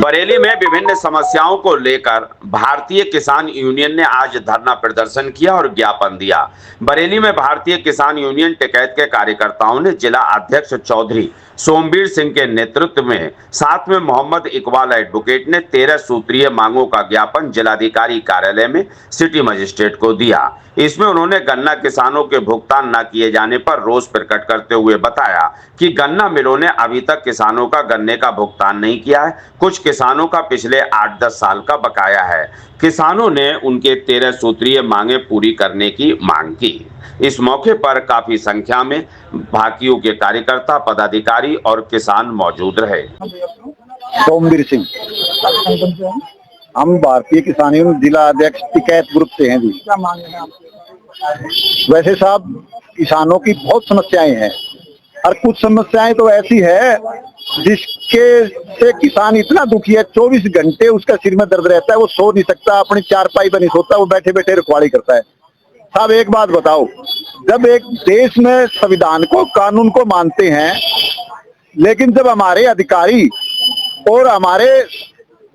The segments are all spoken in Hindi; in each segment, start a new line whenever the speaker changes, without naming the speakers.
बरेली में विभिन्न समस्याओं को लेकर भारतीय किसान यूनियन ने आज धरना प्रदर्शन किया और ज्ञापन दिया। बरेली में भारतीय किसान यूनियन टिकैत के कार्यकर्ताओं ने जिला अध्यक्ष चौधरी सोमवीर सिंह के नेतृत्व में साथ में मोहम्मद इकबाल एडवोकेट ने 13 सूत्रीय मांगों का ज्ञापन जिलाधिकारी कार्यालय में सिटी मजिस्ट्रेट को दिया। इसमें उन्होंने गन्ना किसानों के भुगतान न किए जाने पर रोष प्रकट करते हुए बताया कि गन्ना मिलों ने अभी तक किसानों का गन्ने का भुगतान नहीं किया है। कुछ किसानों का पिछले 8-10 साल का बकाया है। किसानों ने उनके 13 सूत्रीय मांगे पूरी करने की मांग की। इस मौके पर काफी संख्या में भाकियू के कार्यकर्ता, पदाधिकारी और किसान मौजूद रहे।
सोमवीर सिंह, हम भारतीय किसान यूनियन जिला अध्यक्ष टिकैत ग्रुप से हैं जी। क्या मांग है आपकी? वैसे साहब, किसानों की बहुत समस्याएं हैं और कुछ समस्याएं तो ऐसी है जिसके से किसान इतना दुखी है, 24 घंटे उसका सिर में दर्द रहता है, वो सो नहीं सकता, अपनी चारपाई पर नहीं सोता, वो बैठे बैठे रखवाड़ी करता है। साहब एक बात बताओ, जब एक देश में संविधान को, कानून को मानते हैं, लेकिन जब हमारे अधिकारी और हमारे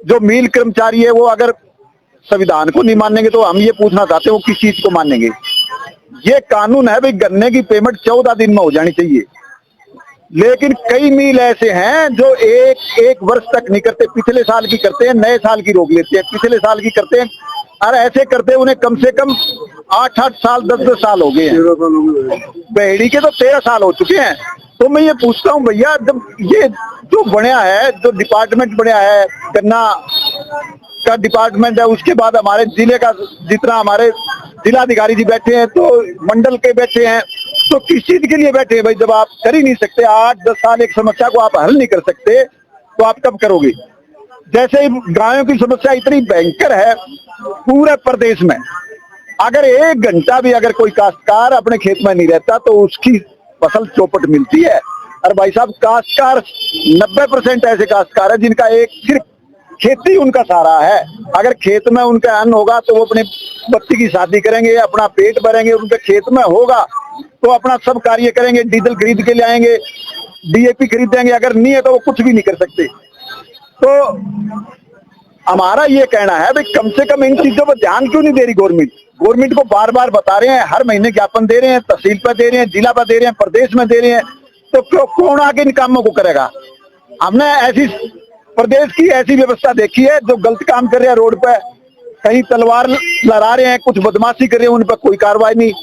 जो मिल कर्मचारी है वो अगर संविधान को नहीं मानेंगे तो हम ये पूछना चाहते हैं वो किस चीज को मानेंगे। ये कानून है भाई, गन्ने की पेमेंट 14 दिन में हो जानी चाहिए, लेकिन कई मिल ऐसे हैं जो एक वर्ष तक नहीं करते, पिछले साल की करते हैं, नए साल की रोक लेते हैं, पिछले साल की करते हैं, और ऐसे करते उन्हें कम से कम 8-8 साल 10-10 साल हो गए हैं। बेहड़ी के तो 13 साल हो चुके हैं। तो मैं ये पूछता हूँ भैया, जब ये जो बनया है, जो डिपार्टमेंट बनया है, गन्ना का डिपार्टमेंट है, उसके बाद हमारे जिले का जितना हमारे जिलाधिकारी जी बैठे हैं, तो मंडल के बैठे हैं, तो किस चीज के लिए बैठे हैं भाई? जब आप कर ही नहीं सकते, 8-10 साल एक समस्या को आप हल नहीं कर सकते, तो आप कब करोगे? जैसे ही गायों की समस्या इतनी भयंकर है पूरे प्रदेश में, अगर 1 घंटा भी अगर कोई काश्तकार अपने खेत में नहीं रहता तो उसकी फसल चौपट मिलती है। और भाई साहब, काश्तकार 90% ऐसे काश्तकार है जिनका एक सिर्फ खेती उनका सहारा है। अगर खेत में उनका अन्न होगा तो वो अपने बच्ची की शादी करेंगे, अपना पेट भरेंगे, उनके खेत में होगा तो अपना सब कार्य करेंगे, डीजल खरीद के ले आएंगे, डीएपी खरीदेंगे, अगर नहीं है तो वो कुछ भी नहीं कर सकते। तो हमारा ये कहना है भाई, कम से कम इन चीजों पर ध्यान क्यों नहीं दे रही गवर्नमेंट? गवर्नमेंट को बार बार बता रहे हैं, हर महीने ज्ञापन दे रहे हैं, तहसील पर दे रहे हैं, जिला पर दे रहे हैं, प्रदेश में दे रहे हैं, तो क्यों कौन आगे इन कामों को करेगा? हमने ऐसी प्रदेश की ऐसी व्यवस्था देखी है, जो गलत काम कर रहे हैं रोड पे, कहीं तलवार लहरा रहे हैं, कुछ बदमाशी कर रहे हैं, उन पर कोई कार्रवाई नहीं।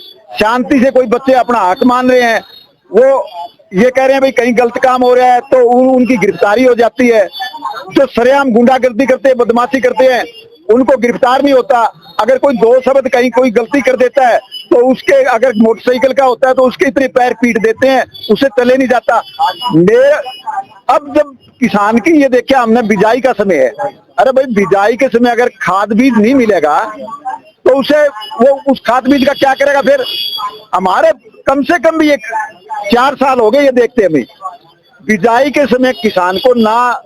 शांति से कोई बच्चे अपना हक मान रहे हैं, वो ये कह रहे हैं भाई कहीं गलत काम हो रहा है तो उनकी गिरफ्तारी हो जाती है। जो सरेआम गुंडागर्दी करते हैं, बदमाशी करते हैं, उनको गिरफ्तार नहीं होता। अगर कोई 2 शब्द कहीं कोई गलती कर देता है तो उसके, अगर मोटरसाइकिल का होता है तो उसके इतने पैर पीट देते हैं, उसे चले नहीं जाता। अब जब किसान की ये देखिए, हमने बिजाई का समय है, अरे भाई बिजाई के समय अगर खाद बीज नहीं मिलेगा तो उसे वो उस खाद बीज का क्या करेगा? फिर हमारे कम से कम भी 4 साल हो गए ये देखते हमें, बिजाई के समय किसान को ना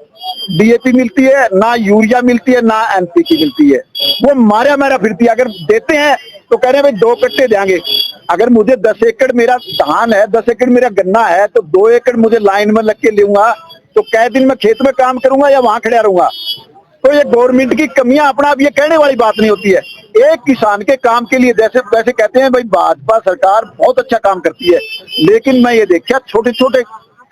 डीएपी मिलती है, ना यूरिया मिलती है, ना एनपीके मिलती है, वो मारा फिरती है। अगर देते हैं तो कह रहे हैं भाई 2 कट्टे देंगे। अगर मुझे 10 एकड़ मेरा धान है, 10 एकड़ मेरा गन्ना है, तो 2 एकड़ मुझे लाइन में लग के लूंगा, तो कै दिन में खेत में काम करूंगा या वहां खड़ा रहूंगा? तो ये गवर्नमेंट की कमियां अपना आप ये कहने वाली बात नहीं होती है। एक किसान के काम के लिए जैसे वैसे कहते हैं भाई भाजपा सरकार बहुत अच्छा काम करती है, लेकिन मैं ये देखा छोटे छोटे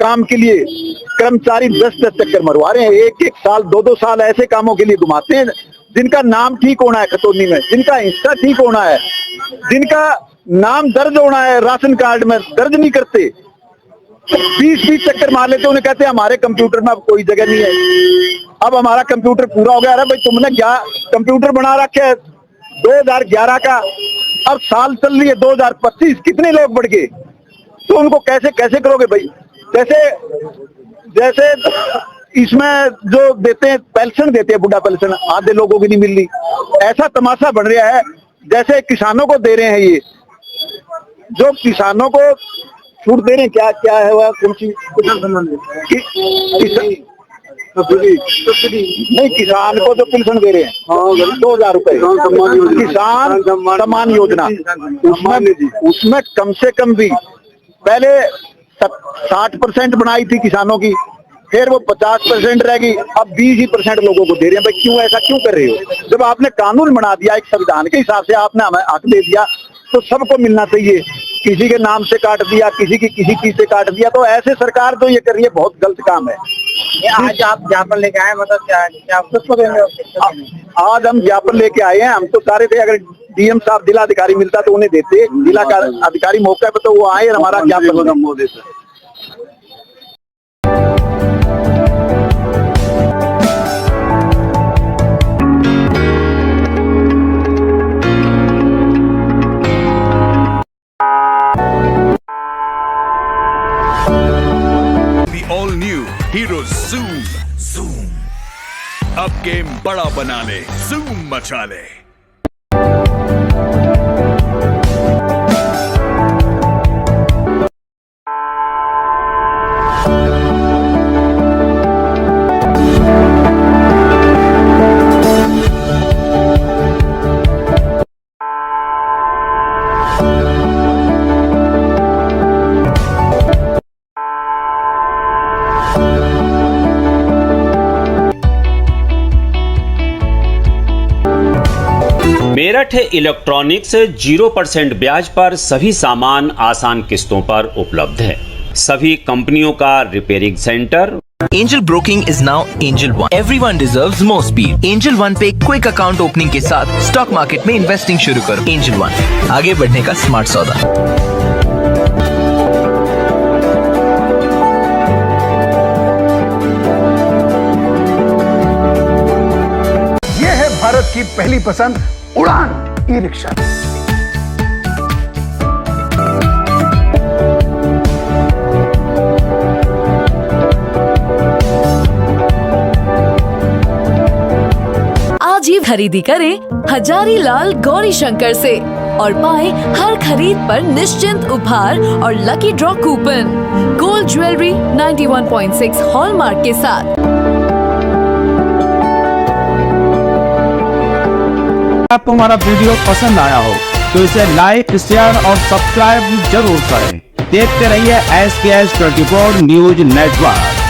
काम के लिए कर्मचारी 10-10 चक्कर मरवा रहे हैं, 1-1 साल 2-2 साल ऐसे कामों के लिए घुमाते हैं जिनका नाम ठीक होना है खतौनी में, जिनका हिस्सा ठीक होना है, जिनका नाम दर्ज होना है राशन कार्ड में, दर्ज नहीं करते। 20-20 चक्कर मार लेते, उन्हें कहते हैं हमारे कंप्यूटर में अब कोई जगह नहीं है। अब हमारा कंप्यूटर पूरा हो गया। अरे भाई तुमने क्या कंप्यूटर बना रखे है 2011 का, अब साल चल रही है 2025, कितने लोग बढ़ गए? तो उनको कैसे कैसे करोगे भाई? जैसे इसमें जो देते हैं पेंशन देते हैं, बुढ़ा पेंशन, आधे लोगों की नहीं मिल रही। ऐसा तमाशा बन रहा है जैसे किसानों को दे रहे हैं, ये जो किसानों को छूट दे रहे हैं, क्या क्या है वह कौन सी नहीं, किसान को जो पेंशन दे रहे हैं 2000 रुपए किसान सम्मान योजना, उसमें कम से कम भी पहले 60% बनाई थी किसानों की, फिर वो 50% रहेगी, अब 20% लोगों को दे रहे हैं। भाई क्यों ऐसा क्यों कर रहे हो? जब आपने कानून बना दिया, एक संविधान के हिसाब से आपने हमें हक दे दिया, तो सबको मिलना चाहिए। किसी के नाम से काट दिया, किसी की किसी चीज से काट दिया, तो ऐसे सरकार तो ये कर रही है, बहुत गलत काम है।
आज आप ज्ञापन लेके आए, मतलब क्या किसको देंगे?
आज हम ज्ञापन लेके आए हैं। हम तो चाह रहे थे अगर डीएम साहब जिला अधिकारी मिलता तो उन्हें देते, जिला का अधिकारी मौके पर तो वो आए और हमारा ज्ञापन देते।
ऑल न्यू हीरो ज़ूम अब गेम बड़ा बना ले, ज़ूम मचा ले।
मेरठ इलेक्ट्रॉनिक्स 0% ब्याज पर सभी सामान आसान किस्तों पर उपलब्ध है। सभी कंपनियों का repairing centre.
Angel Broking is now Angel One. Everyone deserves more speed. Angel One पे क्विक अकाउंट ओपनिंग के साथ स्टॉक मार्केट में इन्वेस्टिंग शुरू करो। Angel One, आगे बढ़ने का स्मार्ट सौदा।
ये है भारत की पहली पसंद उड़ान ई-रिक्शा।
आज ही खरीदी करें हजारीलाल गौरी शंकर से और पाएं हर खरीद पर निश्चिंत उपहार और lucky draw coupon. Gold jewellery 91.6 hallmark के साथ।
आपको हमारा वीडियो पसंद आया हो तो इसे लाइक, शेयर और सब्सक्राइब जरूर करें। देखते रहिए SKS 24 न्यूज नेटवर्क।